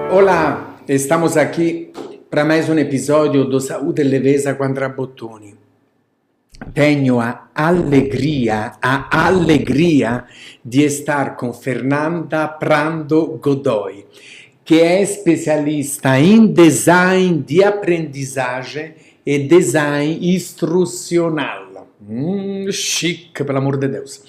Olá, estamos aqui para mais um episódio do Saúde e Leveza com Andrea Bottoni. Tenho a alegria de estar com Fernanda Prando Godoy, que é especialista em design de aprendizagem e design instrucional. Chique, pelo amor de Deus.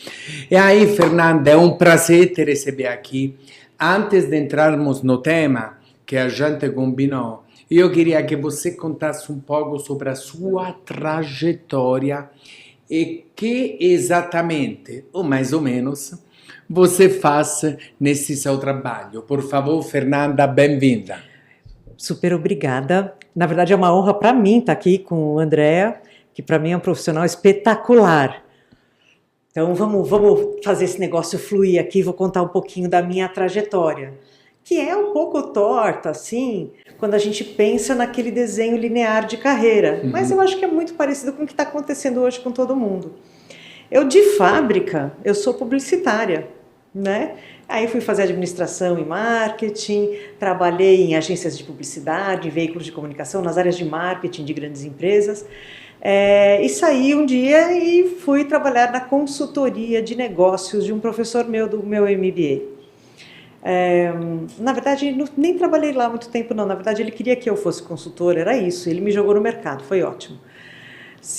E aí, Fernanda, é um prazer te receber aqui. Antes de entrarmos no tema que a gente combinou, eu queria que você contasse um pouco sobre a sua trajetória e que exatamente, ou mais ou menos, você faz nesse seu trabalho. Por favor, Fernanda, bem-vinda. Super obrigada. Na verdade, é uma honra para mim estar aqui com o Andrea, que para mim é um profissional espetacular. Então, vamos fazer esse negócio fluir aqui, vou contar um pouquinho da minha trajetória, que é um pouco torta, assim, quando a gente pensa naquele desenho linear de carreira. Mas eu acho que é muito parecido com o que está acontecendo hoje com todo mundo. Eu, de fábrica, eu sou publicitária, né? Aí fui fazer administração e marketing, trabalhei em agências de publicidade, em veículos de comunicação, nas áreas de marketing de grandes empresas. E saí um dia e fui trabalhar na consultoria de negócios de um professor meu do meu MBA. Na verdade, nem trabalhei lá muito tempo, não. Na verdade, ele queria que eu fosse consultora, era isso. Ele me jogou no mercado, foi ótimo.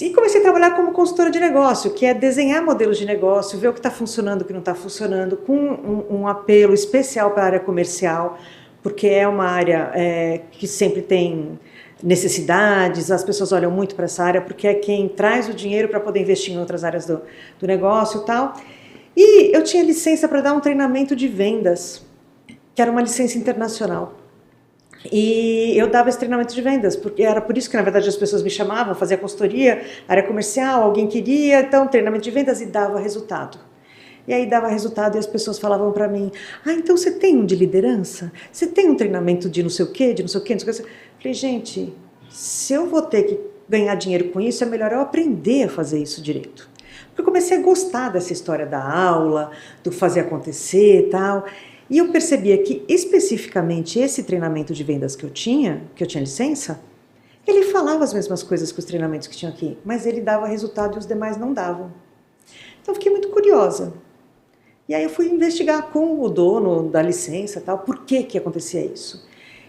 E comecei a trabalhar como consultora de negócio, que é desenhar modelos de negócio, ver o que está funcionando, o que não está funcionando, com um apelo especial para a área comercial, porque é uma área que sempre tem necessidades, as pessoas olham muito para essa área, porque é quem traz o dinheiro para poder investir em outras áreas do negócio e tal. E eu tinha licença para dar um treinamento de vendas, que era uma licença internacional. E eu dava esse treinamento de vendas, porque era por isso que, na verdade, as pessoas me chamavam, fazia consultoria, área comercial, alguém queria, então, treinamento de vendas e dava resultado. E aí dava resultado e as pessoas falavam para mim, então você tem um de liderança? Você tem um treinamento de não sei o quê, de não sei o quê, não sei o quê? Eu falei, gente, se eu vou ter que ganhar dinheiro com isso, é melhor eu aprender a fazer isso direito. Porque eu comecei a gostar dessa história da aula, do fazer acontecer e tal. E eu percebia que, especificamente, esse treinamento de vendas que eu tinha licença, ele falava as mesmas coisas que os treinamentos que tinham aqui, mas ele dava resultado e os demais não davam. Então, eu fiquei muito curiosa. E aí eu fui investigar com o dono da licença, tal, por que acontecia isso.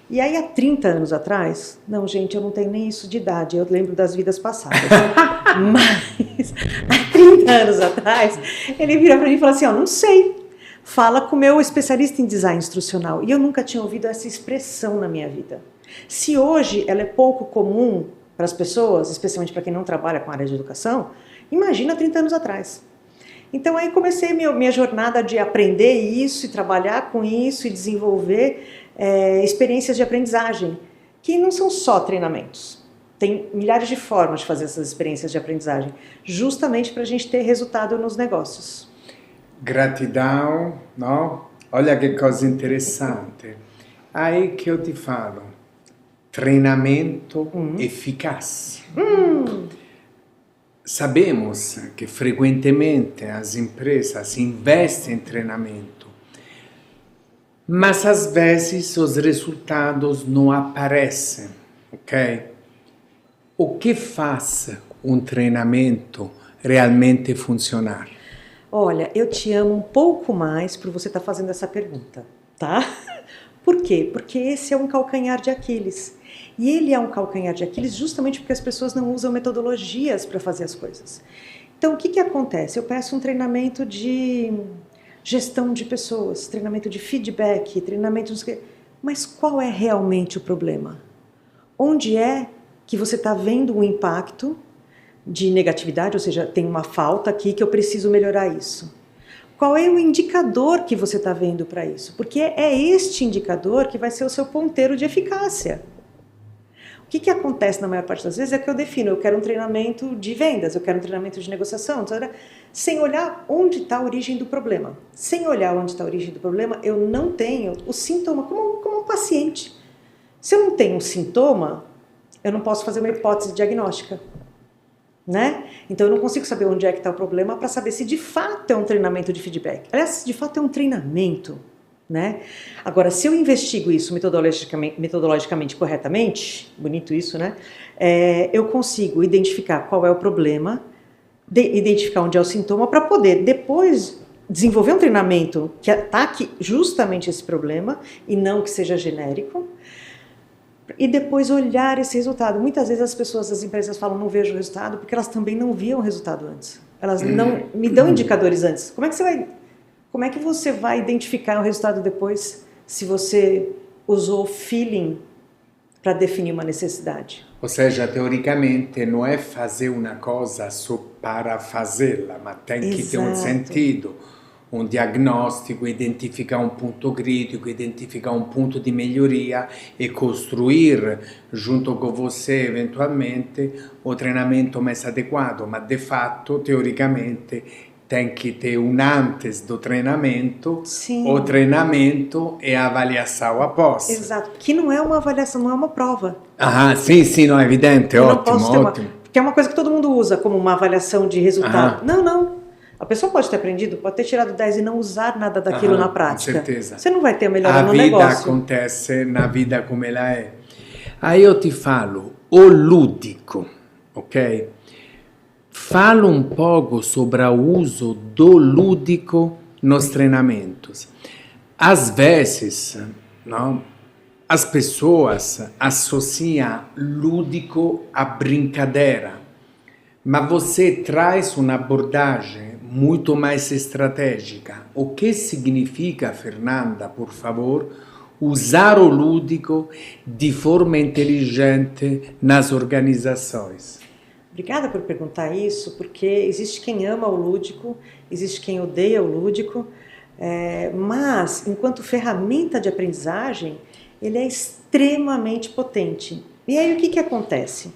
E aí, há 30 anos atrás, não, gente, eu não tenho nem isso de idade, eu lembro das vidas passadas. Mas, há 30 anos atrás, ele virou para mim e falou assim, não sei. Fala com o meu especialista em design instrucional. E eu nunca tinha ouvido essa expressão na minha vida. Se hoje ela é pouco comum para as pessoas, especialmente para quem não trabalha com a área de educação, imagina 30 anos atrás. Então aí comecei minha jornada de aprender isso e trabalhar com isso e desenvolver experiências de aprendizagem, que não são só treinamentos. Tem milhares de formas de fazer essas experiências de aprendizagem, justamente para a gente ter resultado nos negócios. Gratidão, não? Olha que coisa interessante. Aí que eu te falo, treinamento eficaz. Sabemos que frequentemente as empresas investem em treinamento, mas às vezes os resultados não aparecem, ok? O que faz um treinamento realmente funcionar? Olha, eu te amo um pouco mais por você estar fazendo essa pergunta, tá? Por quê? Porque esse é um calcanhar de Aquiles. E ele é um calcanhar de Aquiles justamente porque as pessoas não usam metodologias para fazer as coisas. Então, o que acontece? Eu peço um treinamento de gestão de pessoas, treinamento de feedback, treinamento... Mas qual é realmente o problema? Onde é que você está vendo um impacto de negatividade, ou seja, tem uma falta aqui que eu preciso melhorar isso? Qual é o indicador que você está vendo para isso? Porque é este indicador que vai ser o seu ponteiro de eficácia. O que acontece na maior parte das vezes é que eu defino, eu quero um treinamento de vendas, eu quero um treinamento de negociação, sem olhar onde está a origem do problema. Sem olhar onde está a origem do problema, eu não tenho o sintoma, como um paciente. Se eu não tenho um sintoma, eu não posso fazer uma hipótese diagnóstica. Né? Então eu não consigo saber onde é que está o problema para saber se de fato é um treinamento de feedback. Aliás, se de fato é um treinamento, né? Agora, se eu investigo isso metodologicamente corretamente, bonito isso, né? Eu consigo identificar qual é o problema, identificar onde é o sintoma, para poder depois desenvolver um treinamento que ataque justamente esse problema e não que seja genérico, e depois olhar esse resultado. Muitas vezes as pessoas, as empresas falam, não vejo o resultado, porque elas também não viam o resultado antes. Elas não me dão indicadores antes. Como é que você vai identificar o resultado depois se você usou feeling para definir uma necessidade? Ou seja, teoricamente não é fazer uma coisa só para fazê-la, mas tem que ter um sentido, um diagnóstico, identificar um ponto crítico, identificar um ponto de melhoria e construir junto com você, eventualmente, o treinamento mais adequado. Mas, de fato, teoricamente, tem que ter um antes do treinamento, Sim. O treinamento e a avaliação após. Exato, que não é uma avaliação, não é uma prova. Ah, sim, não é evidente, ótimo. Porque é uma coisa que todo mundo usa como uma avaliação de resultado. Não. A pessoa pode ter aprendido, pode ter tirado 10 e não usar nada daquilo na prática. Com certeza. Você não vai ter a melhora no negócio. A vida acontece na vida como ela é. Aí eu te falo, o lúdico, ok? Falo um pouco sobre o uso do lúdico nos treinamentos. Às vezes, não, as pessoas associam lúdico a brincadeira, mas você traz uma abordagem muito mais estratégica. O que significa, Fernanda, por favor, usar o lúdico de forma inteligente nas organizações? Obrigada por perguntar isso, porque existe quem ama o lúdico, existe quem odeia o lúdico, mas, enquanto ferramenta de aprendizagem, ele é extremamente potente. E aí, o que acontece?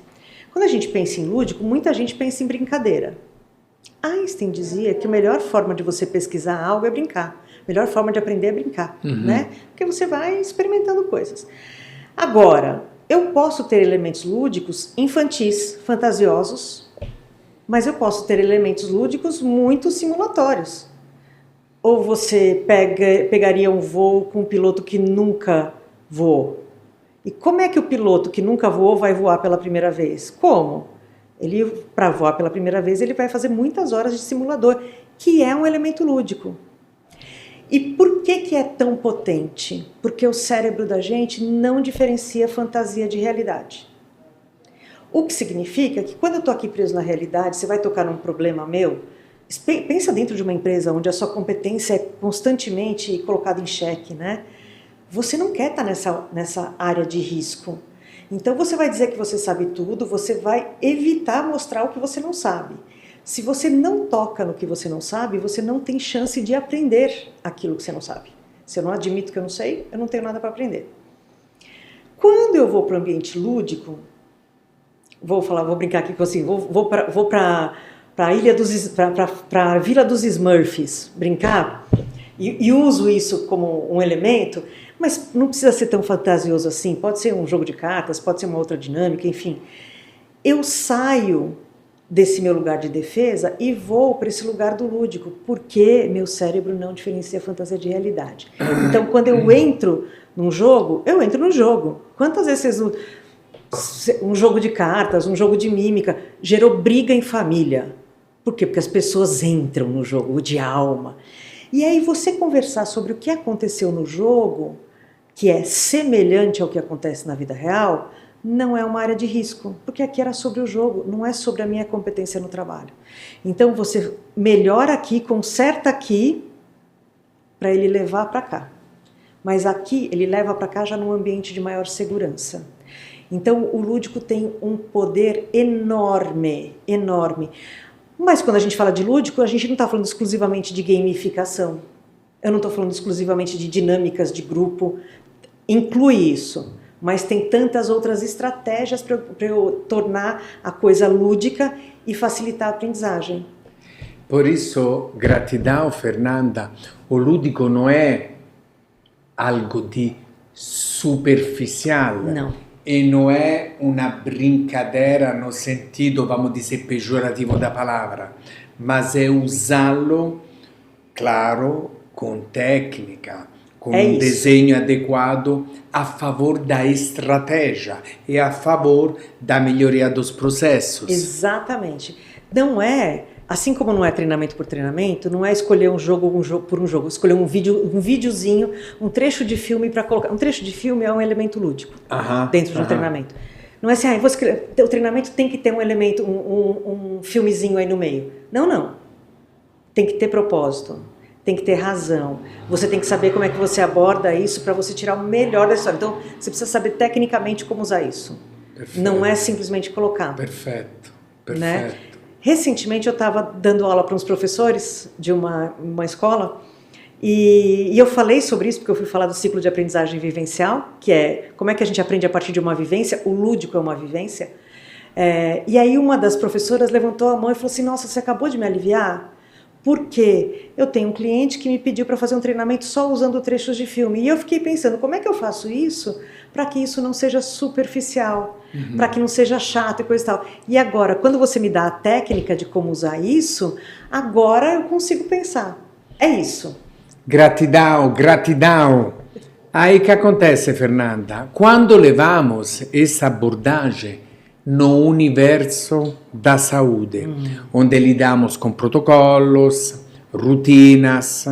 Quando a gente pensa em lúdico, muita gente pensa em brincadeira. Einstein dizia que a melhor forma de você pesquisar algo é brincar. A melhor forma de aprender é brincar, né? Porque você vai experimentando coisas. Agora, eu posso ter elementos lúdicos infantis, fantasiosos, mas eu posso ter elementos lúdicos muito simulatórios. Ou você pegaria um voo com um piloto que nunca voou. E como é que o piloto que nunca voou vai voar pela primeira vez? Como? Para voar pela primeira vez, ele vai fazer muitas horas de simulador, que é um elemento lúdico. E por que é tão potente? Porque o cérebro da gente não diferencia fantasia de realidade. O que significa que quando eu estou aqui preso na realidade, você vai tocar num problema meu, pensa dentro de uma empresa onde a sua competência é constantemente colocada em xeque, né? Você não quer estar nessa área de risco. Então você vai dizer que você sabe tudo, você vai evitar mostrar o que você não sabe. Se você não toca no que você não sabe, você não tem chance de aprender aquilo que você não sabe. Se eu não admito que eu não sei, eu não tenho nada para aprender. Quando eu vou para o ambiente lúdico, vou brincar aqui assim, vou para a Vila dos Smurfs brincar e uso isso como um elemento, mas não precisa ser tão fantasioso assim, pode ser um jogo de cartas, pode ser uma outra dinâmica, enfim. Eu saio desse meu lugar de defesa e vou para esse lugar do lúdico, porque meu cérebro não diferencia fantasia de realidade. Então, quando eu entro num jogo, eu entro no jogo. Quantas vezes um jogo de cartas, um jogo de mímica, gerou briga em família? Por quê? Porque as pessoas entram no jogo de alma. E aí você conversar sobre o que aconteceu no jogo, que é semelhante ao que acontece na vida real, não é uma área de risco, porque aqui era sobre o jogo, não é sobre a minha competência no trabalho. Então você melhora aqui, conserta aqui, para ele levar para cá. Mas aqui ele leva para cá já num ambiente de maior segurança. Então o lúdico tem um poder enorme, enorme. Mas quando a gente fala de lúdico, a gente não está falando exclusivamente de gamificação. Eu não estou falando exclusivamente de dinâmicas de grupo. Inclui isso. Mas tem tantas outras estratégias para eu tornar a coisa lúdica e facilitar a aprendizagem. Por isso, gratidão, Fernanda. O lúdico não é algo de superficial. Não. E não é uma brincadeira no sentido, vamos dizer, pejorativo da palavra, mas é usá-lo, claro, com técnica, com um desenho adequado a favor da estratégia e a favor da melhoria dos processos. Exatamente. Não é, assim como não é treinamento por treinamento, não é escolher um jogo por um jogo, escolher um videozinho, um trecho de filme para colocar. Um trecho de filme é um elemento lúdico dentro de um treinamento. Não é assim, o treinamento tem que ter um elemento, um filmezinho aí no meio. Não. Tem que ter propósito, tem que ter razão. Você tem que saber como é que você aborda isso para você tirar o melhor da história. Então, você precisa saber tecnicamente como usar isso. Perfeito. Não é simplesmente colocar. Perfeito. Né? Recentemente eu estava dando aula para uns professores de uma escola e eu falei sobre isso porque eu fui falar do ciclo de aprendizagem vivencial, que é como é que a gente aprende a partir de uma vivência, o lúdico é uma vivência. E aí uma das professoras levantou a mão e falou assim, nossa, você acabou de me aliviar? Porque eu tenho um cliente que me pediu para fazer um treinamento só usando trechos de filme. E eu fiquei pensando, como é que eu faço isso para que isso não seja superficial, para que não seja chato e coisa e tal. E agora, quando você me dá a técnica de como usar isso, agora eu consigo pensar. É isso. Gratidão. Aí que acontece, Fernanda? Quando levamos essa abordagem no universo da saúde, onde lidamos com protocolos, rotinas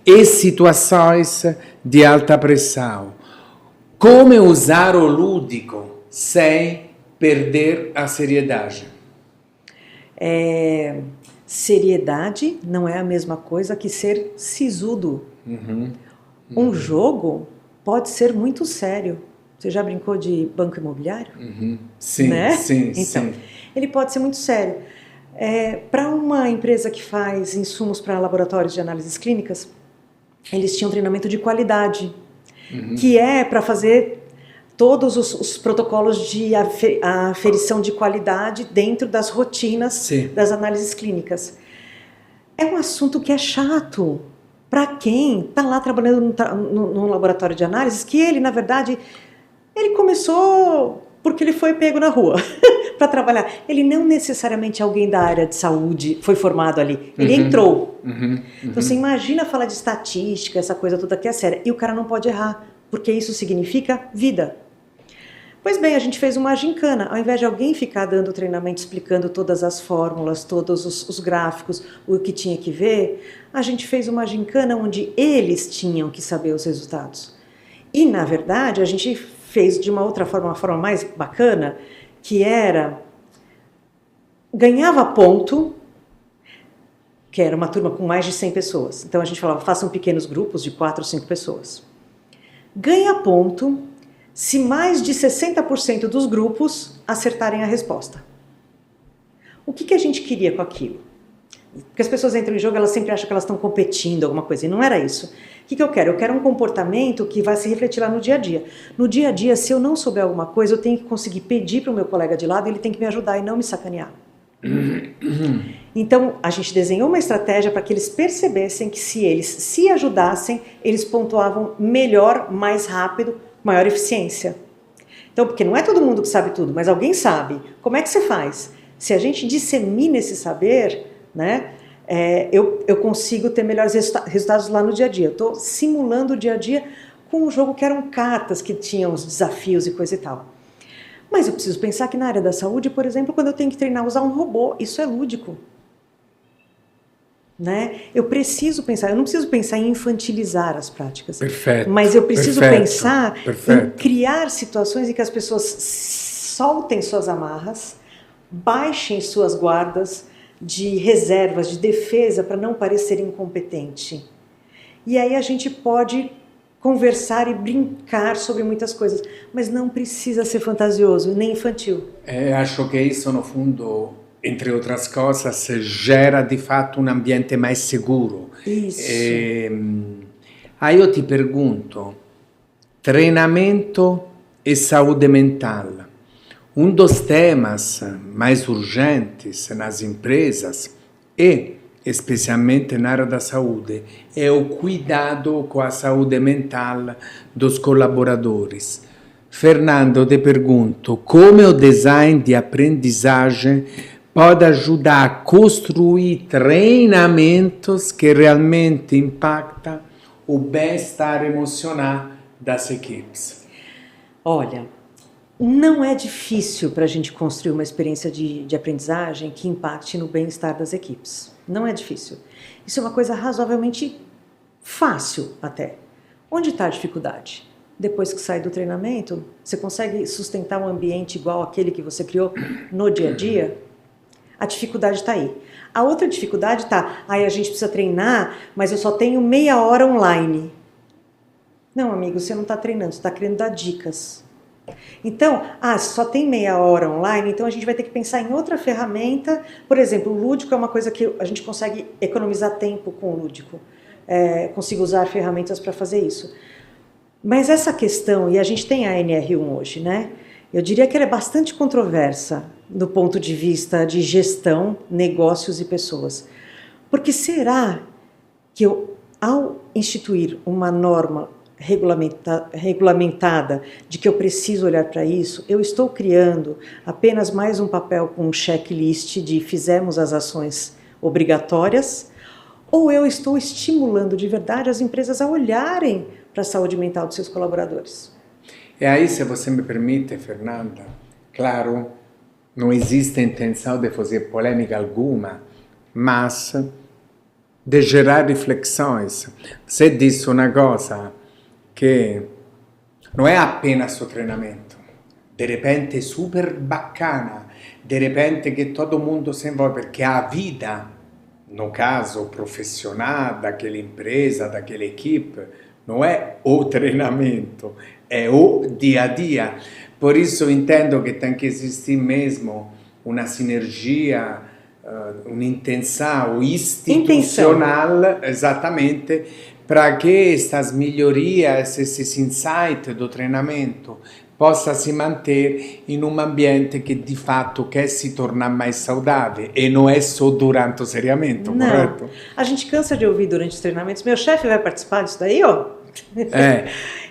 e situações de alta pressão. Como usar o lúdico sem perder a seriedade? Seriedade não é a mesma coisa que ser sisudo. Um jogo pode ser muito sério. Você já brincou de banco imobiliário? Sim, né? sim, então, sim. Ele pode ser muito sério. Para uma empresa que faz insumos para laboratórios de análises clínicas, eles tinham treinamento de qualidade, que é para fazer todos os protocolos de aferição de qualidade dentro das rotinas das análises clínicas. É um assunto que é chato para quem está lá trabalhando no laboratório de análises, que ele, na verdade, ele começou porque ele foi pego na rua para trabalhar. Ele não necessariamente é alguém da área de saúde, foi formado ali. Ele entrou. Então você imagina falar de estatística, essa coisa toda que é séria. E o cara não pode errar, porque isso significa vida. Pois bem, a gente fez uma gincana. Ao invés de alguém ficar dando treinamento, explicando todas as fórmulas, todos os gráficos, o que tinha que ver, a gente fez uma gincana onde eles tinham que saber os resultados. E, na verdade, a gente fez de uma outra forma, uma forma mais bacana, que era, ganhava ponto, que era uma turma com mais de 100 pessoas. Então a gente falava, façam pequenos grupos de 4 ou 5 pessoas. Ganha ponto se mais de 60% dos grupos acertarem a resposta. O que a gente queria com aquilo? Porque as pessoas entram em jogo, elas sempre acham que elas estão competindo, alguma coisa, e não era isso. O que eu quero? Eu quero um comportamento que vai se refletir lá no dia a dia. No dia a dia, se eu não souber alguma coisa, eu tenho que conseguir pedir para o meu colega de lado, ele tem que me ajudar e não me sacanear. Então, a gente desenhou uma estratégia para que eles percebessem que se eles se ajudassem, eles pontuavam melhor, mais rápido, maior eficiência. Então, porque não é todo mundo que sabe tudo, mas alguém sabe. Como é que você faz? Se a gente dissemina esse saber, né, eu consigo ter melhores resultados lá no dia a dia. Eu estou simulando o dia a dia com um jogo que eram cartas, que tinham os desafios e coisa e tal. Mas eu preciso pensar que na área da saúde, por exemplo, quando eu tenho que treinar a usar um robô, isso é lúdico. Né? Eu preciso pensar, eu não preciso pensar em infantilizar as práticas. Perfeito, mas eu preciso pensar perfeito. Em criar situações em que as pessoas soltem suas amarras, baixem suas guardas de reservas, de defesa, para não parecer incompetente. E aí a gente pode conversar e brincar sobre muitas coisas, mas não precisa ser fantasioso, nem infantil. Acho que isso, no fundo, entre outras coisas, gera de fato um ambiente mais seguro. Isso. Aí eu te pergunto, treinamento e saúde mental. Um dos temas mais urgentes nas empresas e especialmente na área da saúde, é o cuidado com a saúde mental dos colaboradores. Fernando, eu te pergunto, como o design de aprendizagem pode ajudar a construir treinamentos que realmente impactam o bem-estar emocional das equipes? Olha, não é difícil para a gente construir uma experiência de aprendizagem que impacte no bem-estar das equipes. Não é difícil. Isso é uma coisa razoavelmente fácil até. Onde está a dificuldade? Depois que sai do treinamento, você consegue sustentar um ambiente igual àquele que você criou no dia a dia? A dificuldade está aí. A outra dificuldade está, a gente precisa treinar, mas eu só tenho meia hora online. Não, amigo, você não está treinando, você está querendo dar dicas. Então, só tem meia hora online, então a gente vai ter que pensar em outra ferramenta. Por exemplo, o lúdico é uma coisa que a gente consegue economizar tempo com o lúdico. Consigo usar ferramentas para fazer isso. Mas essa questão, e a gente tem a NR1 hoje, né? Eu diria que ela é bastante controversa do ponto de vista de gestão, negócios e pessoas. Porque será que eu, ao instituir uma norma regulamentada de que eu preciso olhar para isso, eu estou criando apenas mais um papel com um checklist de fizemos as ações obrigatórias, ou eu estou estimulando de verdade as empresas a olharem para a saúde mental dos seus colaboradores? E aí, se você me permite, Fernanda, claro, não existe intenção de fazer polêmica alguma, mas de gerar reflexões. Você disse uma coisa que não é apenas o treinamento, de repente é super bacana, de repente que todo mundo se envolve, porque a vida, no caso profissional daquela empresa, daquela equipe, não é o treinamento, é o dia a dia. Por isso eu entendo que tem que existir mesmo uma sinergia, uma intenção institucional, exatamente, para que essas melhorias, esses insights do treinamento possa se manter em um ambiente que de fato quer se tornar mais saudável e não é só durante o treinamento, correto? A gente cansa de ouvir durante os treinamentos, meu chefe vai participar disso daí, ó.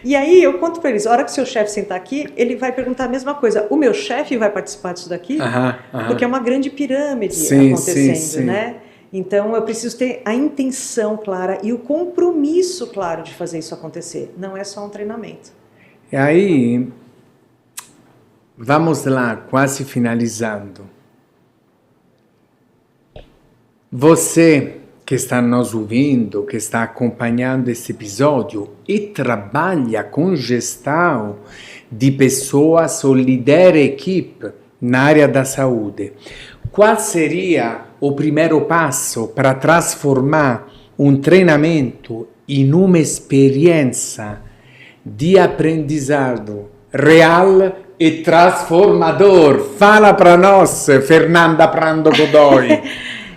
E aí eu conto para eles, a hora que o seu chefe sentar aqui, ele vai perguntar a mesma coisa, o meu chefe vai participar disso daqui? Porque é uma grande pirâmide acontecendo, né? Então eu preciso ter a intenção clara e o compromisso claro de fazer isso acontecer, não é só um treinamento. E aí, vamos lá, quase finalizando. Você que está nos ouvindo, que está acompanhando esse episódio e trabalha com gestão de pessoas ou lidera equipe na área da saúde, qual seria o primeiro passo para transformar um treinamento em uma experiência de aprendizado real e transformador? Fala para nós, Fernanda Prando Godoy.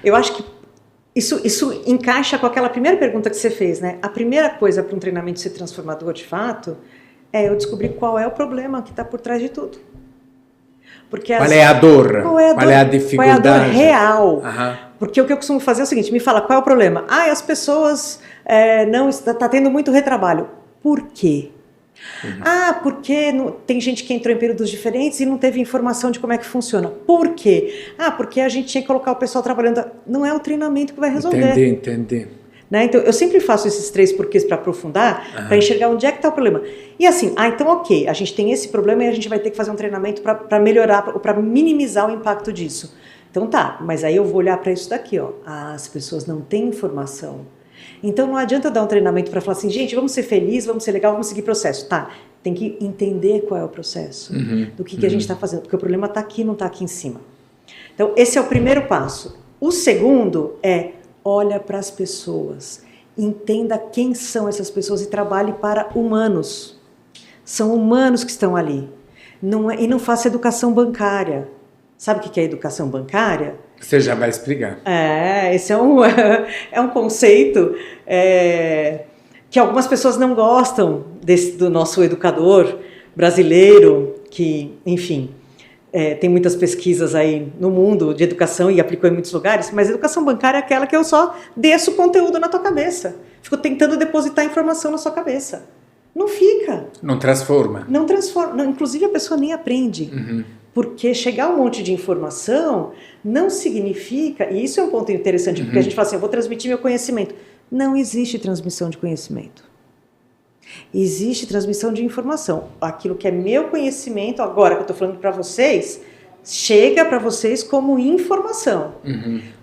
Eu acho que isso encaixa com aquela primeira pergunta que você fez, né? A primeira coisa para um treinamento ser transformador de fato é eu descobrir qual é o problema que está por trás de tudo. Porque qual é a dor? Qual é a dificuldade? Qual é a dor real? Porque o que eu costumo fazer é o seguinte, me fala qual é o problema. As pessoas não está tendo muito retrabalho. Por quê? Porque tem gente que entrou em períodos diferentes e não teve informação de como é que funciona. Por quê? Porque a gente tinha que colocar o pessoal trabalhando. Não é o treinamento que vai resolver. Entendi. Né? Então, eu sempre faço esses 3 porquês para aprofundar, para enxergar onde é que está o problema. E assim, então ok, a gente tem esse problema e a gente vai ter que fazer um treinamento para melhorar, para minimizar o impacto disso. Então tá, mas aí eu vou olhar para isso daqui, ó. As pessoas não têm informação. Então não adianta dar um treinamento para falar assim, gente, vamos ser felizes, vamos ser legal, vamos seguir processo. Tá, tem que entender qual é o processo, do que a gente está fazendo, porque o problema está aqui, não está aqui em cima. Então esse é o primeiro passo. O segundo é, olha para as pessoas, entenda quem são essas pessoas e trabalhe para humanos. São humanos que estão ali. E não faça educação bancária. Sabe o que é educação bancária? Você já vai explicar. Esse é um conceito que algumas pessoas não gostam do nosso educador brasileiro, que, enfim, tem muitas pesquisas aí no mundo de educação e aplicou em muitos lugares, mas educação bancária é aquela que eu só desço conteúdo na tua cabeça. Fico tentando depositar informação na sua cabeça. Não fica. Não transforma. Não transforma. Não, inclusive a pessoa nem aprende. Porque chegar um monte de informação não significa, e isso é um ponto interessante, porque a gente fala assim, eu vou transmitir meu conhecimento. Não existe transmissão de conhecimento. Existe transmissão de informação. Aquilo que é meu conhecimento, agora que eu estou falando para vocês, chega para vocês como informação.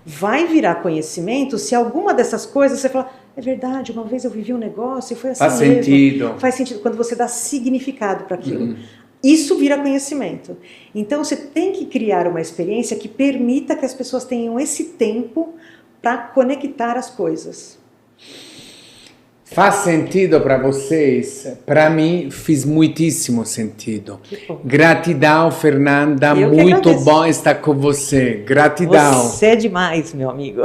Vai virar conhecimento se alguma dessas coisas você fala, é verdade, uma vez eu vivi um negócio e foi assim Faz mesmo. sentido. Faz sentido quando você dá significado para aquilo. Isso vira conhecimento. Então você tem que criar uma experiência que permita que as pessoas tenham esse tempo para conectar as coisas. Faz sentido para vocês? Para mim fez muitíssimo sentido. Gratidão, Fernanda. Eu muito bom estar com você. Gratidão. Você é demais, meu amigo.